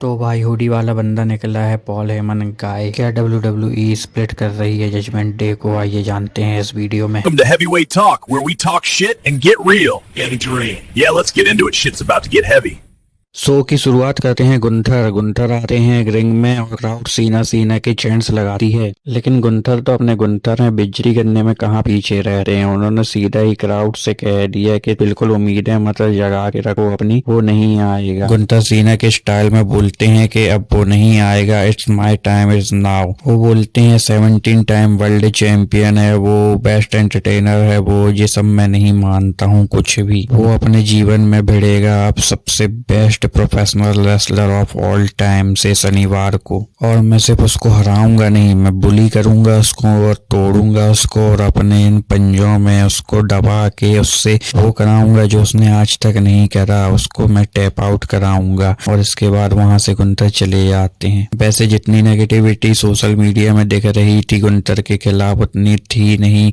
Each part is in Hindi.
तो भाई हुडी वाला बंदा निकला है पॉल हेमन गाय। क्या WWE स्प्लिट कर रही है जजमेंट डे को, आइए जानते हैं इस वीडियो में। Welcome to Heavyweight Talk, where we talk shit and get real. Getting to ring. Yeah, let's get into it. Shit's about to get heavy. Show की शुरुआत करते हैं गुंथर आते हैं रिंग में और क्राउड सीना के चैंट्स लगाती है, लेकिन गुंथर तो अपने गुंथर हैं, बिजली करने में कहाँ पीछे रह रहे हैं। उन्होंने सीधा ही क्राउड से कह दिया कि बिल्कुल उम्मीद है, मतलब जगा के रखो अपनी, वो नहीं आएगा। गुंथर सीना के स्टाइल में बोलते हैं कि अब वो नहीं आएगा, it's my time is now. वो बोलते हैं 17 टाइम वर्ल्ड चैंपियन है वो, बेस्ट एंटरटेनर है वो, ये सब मैं नहीं मानता हूँ कुछ भी। वो अपने जीवन में भिड़ेगा अब सबसे best professional wrestler of all time से शनिवार को, और मैं सिर्फ उसको हराऊंगा नहीं, मैं बुली करूंगा उसको और तोड़ूंगा उसको और अपने इन पंजों में उसको दबा के उससे वो कराऊंगा जो उसने आज तक नहीं करा, उसको मैं टैप आउट कराऊंगा। और इसके बाद वहां से गुंथर चले जाते हैं। वैसे जितनी नेगेटिविटी सोशल मीडिया में दिख रही थी गुंथर के खिलाफ उतनी थी नहीं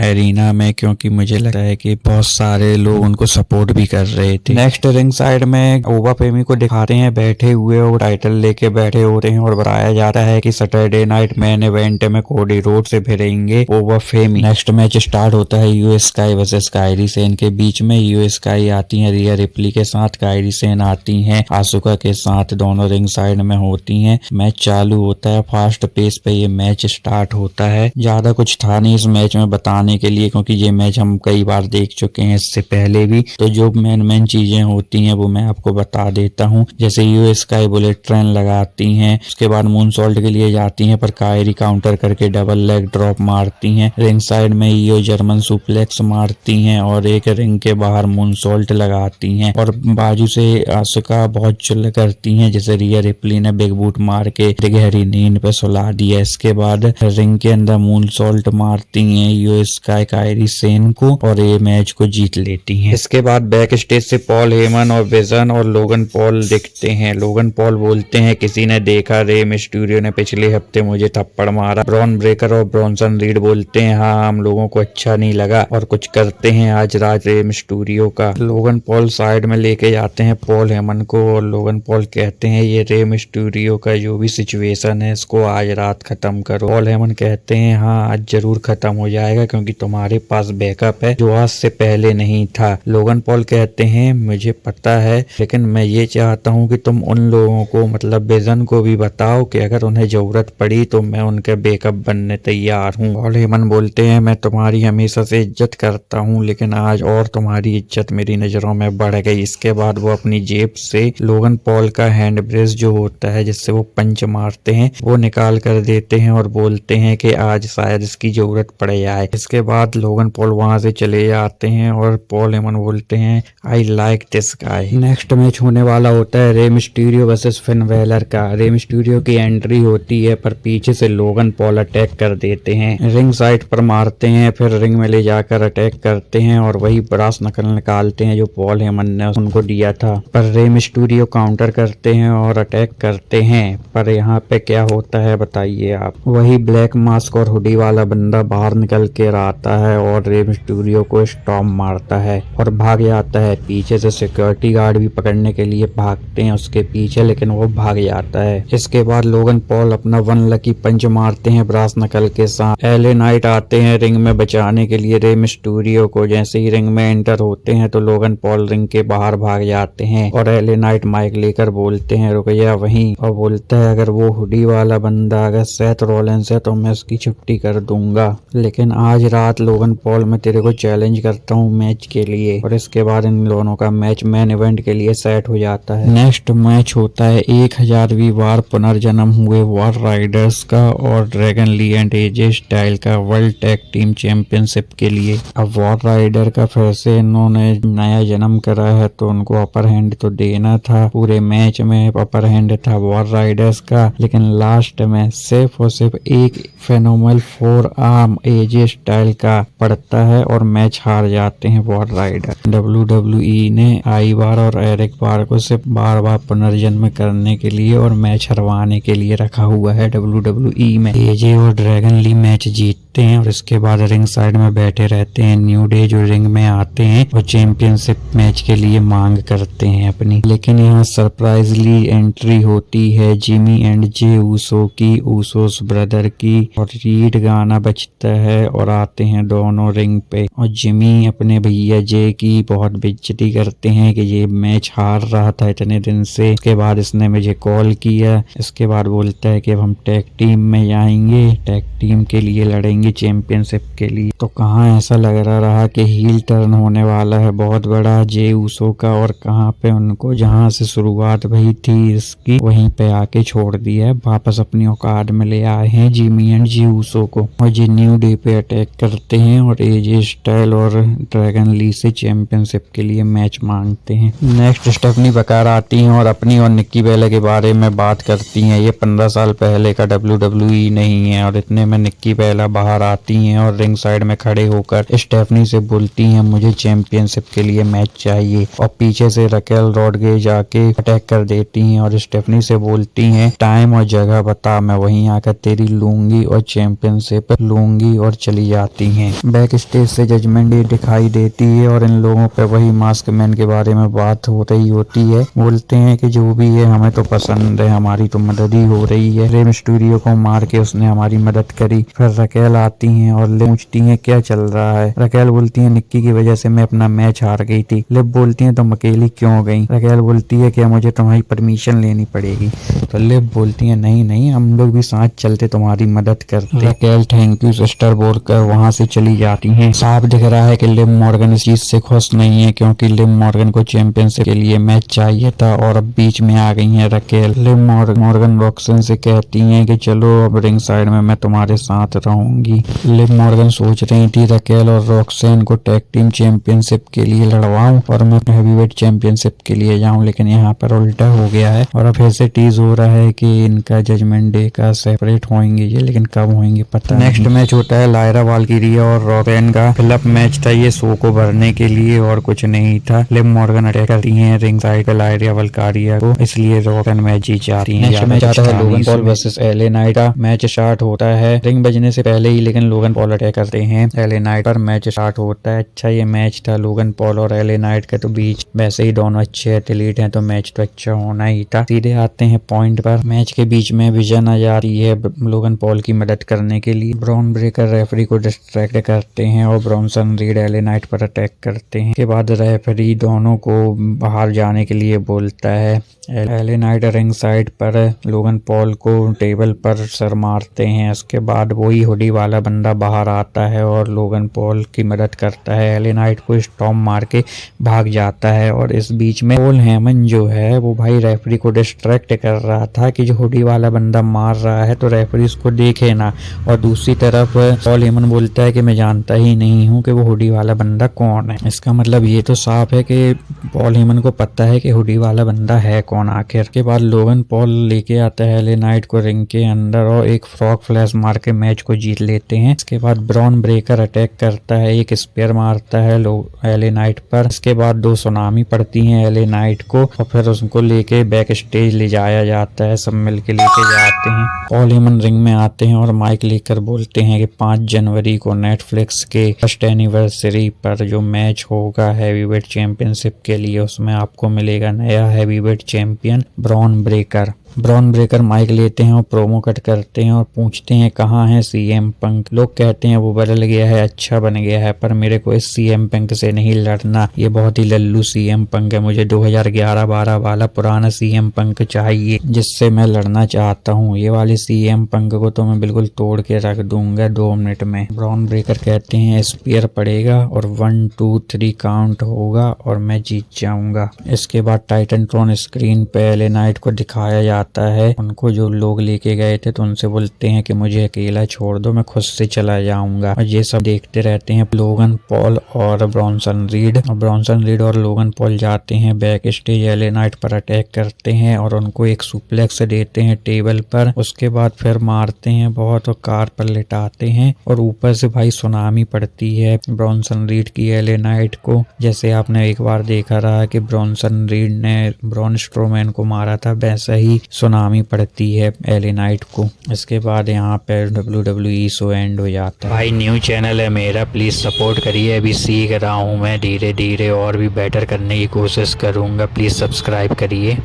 एरिना में, क्योंकि मुझे लगता है कि बहुत सारे लोग उनको सपोर्ट भी कर रहे थे। नेक्स्ट रिंग साइड में ओवा फेमी को दिखाते हैं बैठे हुए और टाइटल लेके बैठे होते हैं और बताया जाता है कि सैटरडे नाइट मेन इवेंट में कोडी रोड से भिड़ेंगे ओवा फेमी। नेक्स्ट मैच स्टार्ट होता है US sky versus Kairi Sen के बीच में। यूएस स्काई आती है रिया रिप्ली के साथ, कायरी सेन आती है आसुका के साथ, दोनों रिंग साइड में होती हैं। मैच चालू होता है, फास्ट पेस पे ये मैच स्टार्ट होता है। ज्यादा कुछ था नहीं इस मैच में बताने के लिए, क्योंकि ये मैच हम कई बार देख चुके हैं इससे पहले भी। तो जो मेन चीजें होती हैं वो मैं आपको बता देता हूँ। जैसे यूएस स्काई बुलेट ट्रेन लगाती हैं, उसके बाद मून सॉल्ट के लिए जाती हैं, पर कायरी काउंटर करके डबल लेग ड्रॉप मारती हैं। रिंग साइड में ईओ जर्मन सुप्लेक्स मारती हैं और एक रिंग के बाहर मून सॉल्ट लगाती हैं, और बाजू से आसुका बहुत चुल करती हैं, जैसे रिया रिप्ली ने बिग बूट मार के गहरी नींद पे सुला दिया। इसके बाद रिंग के अंदर मून सॉल्ट मारती हैं यूएस स्काई कायरी सेन को और ये मैच को जीत लेती हैं। इसके बाद बैक स्टेज से पॉल हेमन और विजन और लोगन पॉल दिखते हैं। लोगन पॉल बोलते हैं किसी ने देखा रे मिस्टीरियो ने पिछले हफ्ते मुझे थप्पड़ मारा। ब्रॉन ब्रेकर और ब्रॉन्सन रीड बोलते हैं हाँ हम लोगों को अच्छा नहीं लगा और कुछ करते हैं आज रात रे मिस्टीरियो का। लोगन पॉल साइड में लेके जाते हैं पॉल हेमन को और लोगन पॉल कहते हैं ये रे मिस्टीरियो का जो भी सिचुएशन है इसको आज रात खत्म करो। पॉल हेमन कहते हैं हाँ आज जरूर खत्म हो जाएगा क्योंकि तुम्हारे पास बैकअप है जो आज से पहले नहीं था। लोगन पॉल कहते हैं मुझे पता है, लेकिन मैं ये चाहता हूँ कि तुम उन लोगों को मतलब विजन को भी बताओ कि अगर उन्हें जरूरत पड़ी तो मैं उनके बैकअप बनने तैयार हूँ। पॉल हेमन बोलते हैं मैं तुम्हारी हमेशा से इज्जत करता हूँ, लेकिन आज और तुम्हारी इज्जत मेरी नजरों में बढ़ गई। इसके बाद वो अपनी जेब से लोगन पॉल का हैंड ब्रेस जो होता है जिससे वो पंच मारते हैं वो निकाल कर देते हैं और बोलते हैं कि आज शायद इसकी जरूरत पड़ जाए। इसके बाद लोगन पॉल वहां से चले जाते हैं और पॉल हेमन बोलते हैं I like this guy. Next match होने वाला होता है Rey Mysterio versus fin baler का। रे मिस्टीरियो की एंट्री होती है पर पीछे से लोगन पॉल अटैक कर देते हैं, रिंग साइड पर मारते हैं, फिर रिंग में ले जाकर अटैक करते हैं और वही ब्रास नकल निकालते हैं जो पॉल हेमन ने उनको दिया था। पर रे मिस्टीरियो काउंटर करते हैं और अटैक करते हैं, पर यहाँ पे क्या होता है बताइए आप। वही ब्लैक मास्क और हुडी वाला बंदा बाहर निकल के आता है और रे मिस्टीरियो को स्टॉम्प मारता है और भाग जाता है। पीछे से सिक्योरिटी गार्ड भी पकड़ने के लिए भागते हैं उसके पीछे, लेकिन वो भाग जाता है। इसके बाद लोगन पॉल अपना वन लकी पंच मारते हैं ब्रास नकल के साथ। एले नाइट आते हैं रिंग में बचाने के लिए रे मिस्टीरियो को। जैसे ही रिंग में एंटर होते हैं तो लोगन पॉल रिंग के बाहर भाग जाते हैं और एले नाइट माइक लेकर बोलते हैं रुक जा वहीं, और बोलता है अगर वो हुडी वाला बंदा अगर सेथ रॉलिंस है तो मैं उसकी छुट्टी कर दूंगा, लेकिन आज रात लोगन पॉल मैं तेरे को चैलेंज करता हूँ मैच के लिए। और इसके बाद इन दोनों का मैच मेन इवेंट के लिए सेट हो जाता है। नेक्स्ट मैच होता है 1000वीं बार पुनर्जन्म हुए वॉर राइडर्स का और Dragon Lee and AJ Styles का वर्ल्ड टैग टीम चैंपियनशिप के लिए। अब वॉर राइडर का फिर से इन्होंने नया जन्म करा है तो उनको अपर हैंड तो देना था। पूरे मैच में अपर हैंड था वॉर राइडर्स का, लेकिन लास्ट में सिर्फ और सिर्फ एक फेनोमेनल 4 आर्म एजे स्टाइल का पड़ता है और मैच हार जाते हैं वॉर राइडर। WWE ने आई बार और एरिक बार को सिर्फ बार बार पुनर्जन्म करने के लिए और मैच हरवाने के लिए रखा हुआ है WWE में। एजे और ड्रैगन ली मैच जीत जीतते हैं और इसके बाद रिंग साइड में बैठे रहते हैं। न्यू डे जो रिंग में आते हैं और चैंपियनशिप मैच के लिए मांग करते हैं अपनी, लेकिन यहाँ सरप्राइजली एंट्री होती है जिमी एंड जे ऊसो की, ऊसोस ब्रदर की, और रीड गाना बजता है और आते हैं दोनों रिंग पे। और जिमी अपने भैया जे की बहुत बेइज्जती करते हैं कि ये मैच हार रहा था इतने दिन से, इसके बाद इसने मुझे कॉल किया। इसके बाद बोलता है कि अब हम टैग टीम में जाएंगे, टैग टीम के लिए लड़ेंगे चैंपियनशिप के लिए। तो कहाँ ऐसा लग रहा कि हील टर्न होने वाला है बहुत बड़ा जे ऊसो का, और कहाँ पे उनको जहाँ से शुरुआत हुई थी इसकी वहीं पे आके छोड़ दिया है, वापस अपनी औकात में ले आए हैं जिमी एंड जे ऊसो को। और ये न्यू डे पे अटैक करते हैं और एजे स्टाइल और ड्रैगन ली से चैंपियनशिप के लिए मैच मांगते हैं। नेक्स्ट स्टेफनी बकार आती हैं और अपनी और निक्की बेला के बारे में बात करती हैं। ये 15 साल पहले का WWE नहीं है, और इतने में निक्की बेला बाहर आती हैं और रिंग साइड में खड़े होकर स्टेफनी से बोलती हैं मुझे चैंपियनशिप के लिए मैच चाहिए। और पीछे से रकेल रॉड्रिगेज आके अटैक कर देती हैं और स्टेफनी से बोलती हैं टाइम और जगह बता, मैं वहीं आकर तेरी लूंगी और चैंपियनशिप लूंगी, और चली जाती हैं। बैक स्टेज से जजमेंट डे दिखाई देती है और इन लोगों पे वही मास्क मैन के बारे में बात हो रही होती है। बोलते हैं कि जो भी है हमें तो पसंद है, हमारी तो मदद ही हो रही है, रेम स्टूडियो को मार के उसने हमारी मदद करी। फिर रकेल आती हैं और पूछती हैं क्या चल रहा है। रकेल बोलती है निक्की की वजह से मैं अपना मैच हार गई थी। लिव बोलती है तुम अकेली क्यों गई। रकेल बोलती है कि मुझे तुम्हारी परमिशन लेनी पड़ेगी। तो लिव बोलती है नहीं नहीं, हम लोग भी साथ चलते तुम्हारी मदद करते। रकेल थैंक यू सिस्टर बोलकर वहां से चली जाती हैं। साफ दिख रहा है कि लिव मॉर्गन इस चीज से खुश नहीं है, क्योंकि लिव मॉर्गन को चैंपियनशिप के लिए मैच चाहिए था और अब बीच में आ गई है रकेल। लिव मॉर्गन रॉक्सन से कहती हैं कि चलो अब रिंग साइड में मैं तुम्हारे साथ रहूंगी। लिव मॉर्गन सोच रही थी रकेल और रॉक्सन को टैग टीम चैंपियनशिप के लिए लड़वाऊं और मैं हैवीवेट चैंपियनशिप के लिए जाऊं, लेकिन यहाँ पर उल्टा हो गया है और अब फिर से टीज हो रहा है कि इनका जजमेंट डे का सेपरेट होंगे ये, लेकिन कब होंगे पता नहीं। नेक्स्ट मैच होता है लायरा वाल्किरिया और रॉबेन का। फिलअप मैच था ये शो को भरने के लिए और कुछ नहीं था। लिव मॉर्गन अटैक करती हैं रिंग साइड पे लायरा वाल्किरिया को, इसलिए रॉबेन मैच जीत जाती है। नेक्स्ट मैच आता है Logan Paul versus LA Knight का। मैच स्टार्ट होता है रिंग बजने से पहले ही, लेकिन लोगन पॉल अटैक करते हैं एले नाइट पर। मैच स्टार्ट होता है। अच्छा ये मैच था लोगन पॉल और एले नाइट के तो बीच, वैसे ही दोनों अच्छे एथलीट हैं तो मैच तो अच्छा होना ही था। सीधे आते हैं पॉइंट पर। मैच के बीच में विजन आ जा रही है लोगन पॉल की मदद करने के लिए। ब्रॉन ब्रेकर रेफरी को डिस्ट्रैक्ट करते हैं और ब्रॉनसन रीड एले नाइट पर अटैक करते हैं। के बाद रेफरी दोनों को बाहर जाने के लिए बोलता है। एले नाइट रिंग साइड पर लोगन पॉल को टेबल पर सर मारते हैं। इसके बाद वही हुडी वाला बंदा बाहर आता है और लोगन पॉल की मदद करता है। एले नाइट को स्टॉम्प मार के भाग जाता है और इस बीच में पॉल हेमन जो है वो भाई रेफरी को डिस्ट्रैक्ट कर रहा था कि जो हुडी वाला बंदा मार रहा है तो रेफरी उसको देखे ना। और दूसरी तरफ पॉल हेमन बोलता है कि मैं जानता ही नहीं हूँ कि वो हुडी वाला बंदा कौन है। इसका मतलब ये तो साफ है कि पॉल हेमन को पता है कि हुडी वाला बंदा है कौन आखिर। के बाद लोगन पॉल लेके आता है एले नाइट को रिंग के अंदर और एक फ्रॉग फ्लैश मार के मैच को जीत लेते हैं। इसके बाद ब्रॉन ब्रेकर अटैक करता है, एक स्पेयर मारता है एले नाइट पर। इसके बाद दो सुनामी पड़ती हैं एले नाइट को और फिर उसको लेके बैक स्टेज ले जाया जाता है। सब मिलके लेके जाते हैं। पॉल हेमन रिंग में आते हैं और माइक लेकर बोलते हैं कि 5 जनवरी को नेटफ्लिक्स के फर्स्ट एनिवर्सरी पर जो मैच होगा हैवीवेट चैंपियनशिप के लिए, उसमें आपको मिलेगा नया heavyweight champion Bron Breakker. Bron Breakker mic लेते हैं और प्रोमो कट करते हैं और पूछते हैं कहाँ है सीएम पंक। लोग कहते हैं वो बदल गया है, अच्छा बन गया है, पर मेरे को इस सीएम पंक से नहीं लड़ना, ये बहुत ही लल्लू सीएम पंक है। मुझे 2011-12 वाला पुराना सीएम पंक चाहिए जिससे मैं लड़ना चाहता हूँ। ये वाले सीएम पंक को तो मैं बिल्कुल तोड़ के रख दूंगा 2 मिनट में। ब्रॉन ब्रेकर कहते हैं स्पीयर पड़ेगा और 1 2 3 काउंट होगा और मैं जीत जाऊंगा। इसके बाद टाइटनट्रॉन स्क्रीन पे एले नाइट को दिखाया आता है। उनको जो लोग लेके गए थे तो उनसे बोलते हैं कि मुझे अकेला छोड़ दो, मैं खुद से चला जाऊंगा। और ये सब देखते रहते हैं लोगन पॉल और ब्रॉनसन रीड। ब्रॉनसन रीड और लोगन पॉल जाते हैं बैक स्टेज, एले नाइट पर अटैक करते हैं और उनको एक सुप्लेक्स देते हैं टेबल पर। उसके बाद फिर मारते हैं बहुत और कार पर लिटाते हैं और ऊपर से भाई सुनामी पड़ती है ब्रॉनसन रीड की एले नाइट को। जैसे आपने एक बार देखा रहा कि ब्रॉनसन रीड ने ब्रॉन स्ट्रोमैन को मारा था, वैसा ही सुनामी पड़ती है एले नाइट को। इसके बाद यहाँ पे WWE शो एंड हो जाता है। भाई न्यू चैनल है मेरा, प्लीज़ सपोर्ट करिए। अभी सीख रहा हूँ मैं धीरे धीरे और भी बेटर करने की कोशिश करूँगा। प्लीज़ सब्सक्राइब करिए।